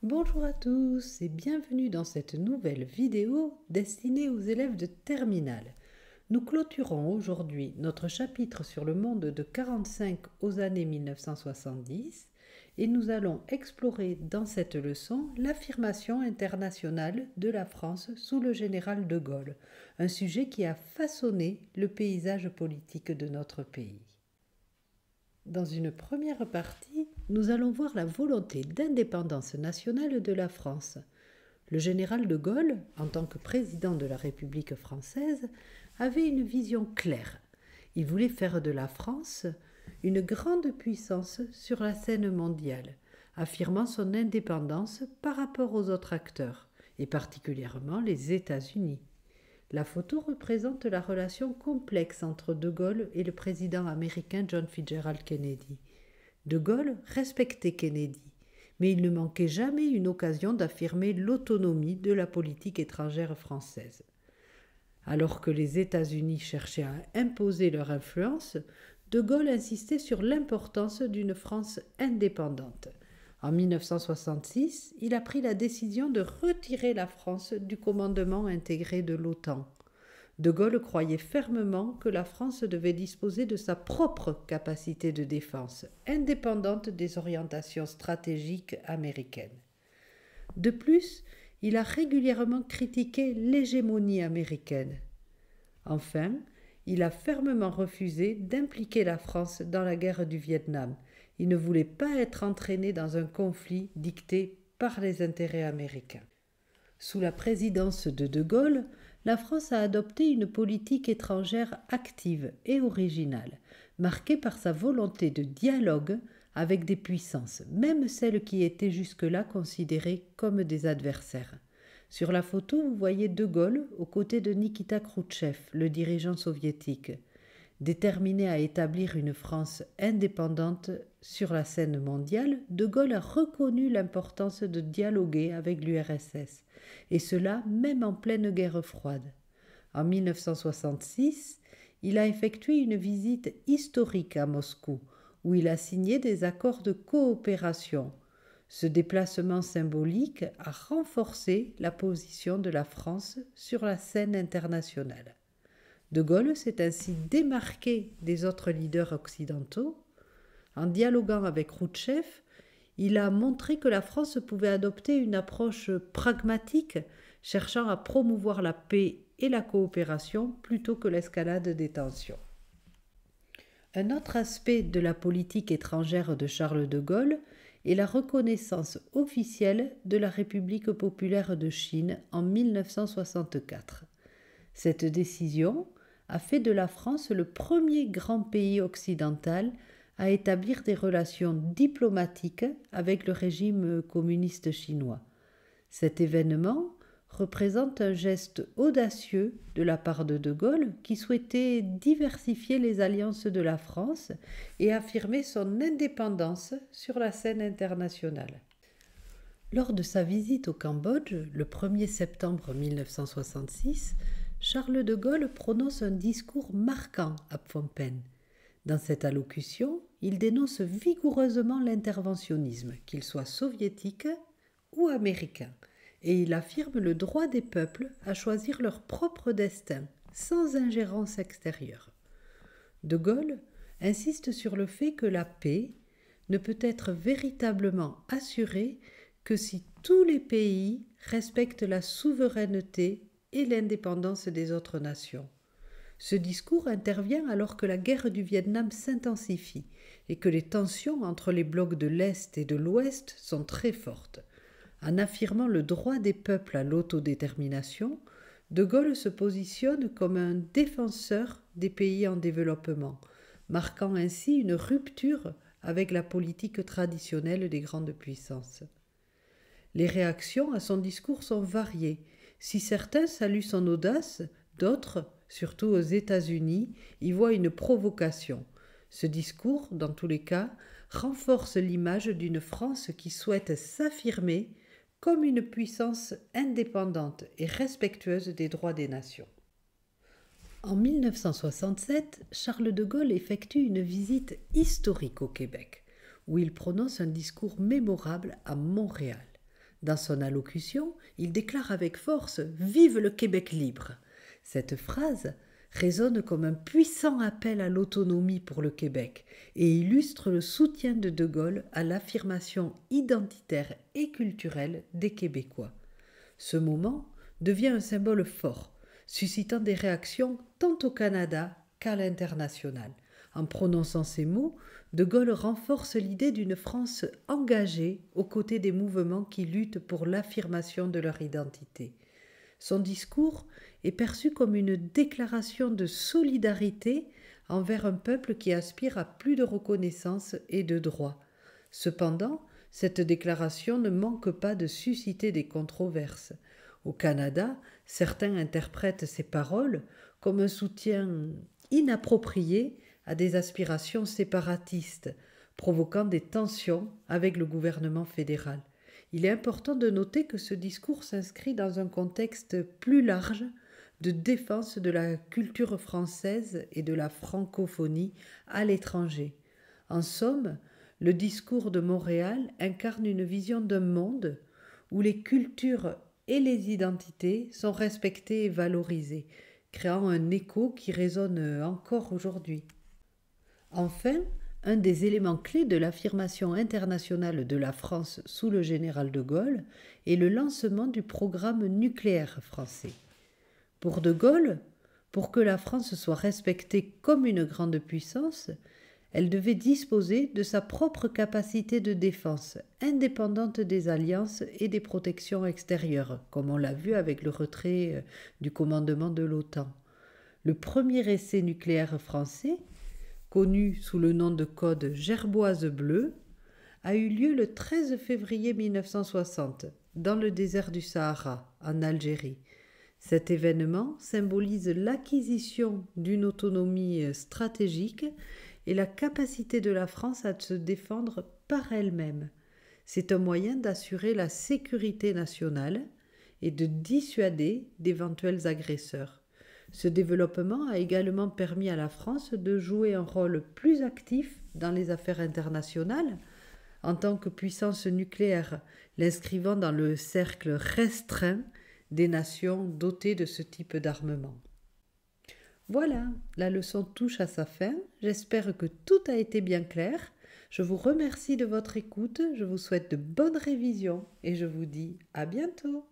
Bonjour à tous et bienvenue dans cette nouvelle vidéo destinée aux élèves de terminale. Nous clôturons aujourd'hui notre chapitre sur le monde de 45 aux années 1970 et nous allons explorer dans cette leçon l'affirmation internationale de la France sous le général de Gaulle, un sujet qui a façonné le paysage politique de notre pays. Dans une première partie, nous allons voir la volonté d'indépendance nationale de la France. Le général de Gaulle, en tant que président de la République française, avait une vision claire. Il voulait faire de la France une grande puissance sur la scène mondiale, affirmant son indépendance par rapport aux autres acteurs, et particulièrement les États-Unis. La photo représente la relation complexe entre De Gaulle et le président américain John Fitzgerald Kennedy. De Gaulle respectait Kennedy, mais il ne manquait jamais une occasion d'affirmer l'autonomie de la politique étrangère française. Alors que les États-Unis cherchaient à imposer leur influence, De Gaulle insistait sur l'importance d'une France indépendante. En 1966, il a pris la décision de retirer la France du commandement intégré de l'OTAN. De Gaulle croyait fermement que la France devait disposer de sa propre capacité de défense, indépendante des orientations stratégiques américaines. De plus, il a régulièrement critiqué l'hégémonie américaine. Enfin, il a fermement refusé d'impliquer la France dans la guerre du Vietnam. Il ne voulait pas être entraîné dans un conflit dicté par les intérêts américains. Sous la présidence de Gaulle, la France a adopté une politique étrangère active et originale, marquée par sa volonté de dialogue avec des puissances, même celles qui étaient jusque-là considérées comme des adversaires. Sur la photo, vous voyez De Gaulle aux côtés de Nikita Khrouchtchev, le dirigeant soviétique. Déterminé à établir une France indépendante sur la scène mondiale, De Gaulle a reconnu l'importance de dialoguer avec l'URSS, et cela même en pleine guerre froide. En 1966, il a effectué une visite historique à Moscou, où il a signé des accords de coopération. Ce déplacement symbolique a renforcé la position de la France sur la scène internationale. De Gaulle s'est ainsi démarqué des autres leaders occidentaux. En dialoguant avec Khrouchtchev, il a montré que la France pouvait adopter une approche pragmatique, cherchant à promouvoir la paix et la coopération plutôt que l'escalade des tensions. Un autre aspect de la politique étrangère de Charles de Gaulle est la reconnaissance officielle de la République populaire de Chine en 1964. Cette décision a fait de la France le premier grand pays occidental à établir des relations diplomatiques avec le régime communiste chinois. Cet événement représente un geste audacieux de la part de Gaulle qui souhaitait diversifier les alliances de la France et affirmer son indépendance sur la scène internationale. Lors de sa visite au Cambodge, le 1er septembre 1966, Charles de Gaulle prononce un discours marquant à Phnom Penh. Dans cette allocution, il dénonce vigoureusement l'interventionnisme, qu'il soit soviétique ou américain, et il affirme le droit des peuples à choisir leur propre destin, sans ingérence extérieure. De Gaulle insiste sur le fait que la paix ne peut être véritablement assurée que si tous les pays respectent la souveraineté et l'indépendance des autres nations. Ce discours intervient alors que la guerre du Vietnam s'intensifie et que les tensions entre les blocs de l'Est et de l'Ouest sont très fortes. En affirmant le droit des peuples à l'autodétermination, De Gaulle se positionne comme un défenseur des pays en développement, marquant ainsi une rupture avec la politique traditionnelle des grandes puissances. Les réactions à son discours sont variées. Si certains saluent son audace, d'autres, surtout aux États-Unis, y voient une provocation. Ce discours, dans tous les cas, renforce l'image d'une France qui souhaite s'affirmer comme une puissance indépendante et respectueuse des droits des nations. En 1967, Charles de Gaulle effectue une visite historique au Québec, où il prononce un discours mémorable à Montréal. Dans son allocution, il déclare avec force « Vive le Québec libre !» Cette phrase résonne comme un puissant appel à l'autonomie pour le Québec et illustre le soutien de De Gaulle à l'affirmation identitaire et culturelle des Québécois. Ce moment devient un symbole fort, suscitant des réactions tant au Canada qu'à l'international. En prononçant ces mots, De Gaulle renforce l'idée d'une France engagée aux côtés des mouvements qui luttent pour l'affirmation de leur identité. Son discours est perçu comme une déclaration de solidarité envers un peuple qui aspire à plus de reconnaissance et de droits. Cependant, cette déclaration ne manque pas de susciter des controverses. Au Canada, certains interprètent ces paroles comme un soutien inapproprié à des aspirations séparatistes, provoquant des tensions avec le gouvernement fédéral. Il est important de noter que ce discours s'inscrit dans un contexte plus large de défense de la culture française et de la francophonie à l'étranger. En somme, le discours de Montréal incarne une vision d'un monde où les cultures et les identités sont respectées et valorisées, créant un écho qui résonne encore aujourd'hui. Enfin, un des éléments clés de l'affirmation internationale de la France sous le général de Gaulle est le lancement du programme nucléaire français. Pour de Gaulle, pour que la France soit respectée comme une grande puissance, elle devait disposer de sa propre capacité de défense, indépendante des alliances et des protections extérieures, comme on l'a vu avec le retrait du commandement de l'OTAN. Le premier essai nucléaire français, connu sous le nom de code Gerboise bleue, a eu lieu le 13 février 1960 dans le désert du Sahara, en Algérie. Cet événement symbolise l'acquisition d'une autonomie stratégique et la capacité de la France à se défendre par elle-même. C'est un moyen d'assurer la sécurité nationale et de dissuader d'éventuels agresseurs. Ce développement a également permis à la France de jouer un rôle plus actif dans les affaires internationales, en tant que puissance nucléaire, l'inscrivant dans le cercle restreint des nations dotées de ce type d'armement. Voilà, la leçon touche à sa fin. J'espère que tout a été bien clair. Je vous remercie de votre écoute, je vous souhaite de bonnes révisions et je vous dis à bientôt.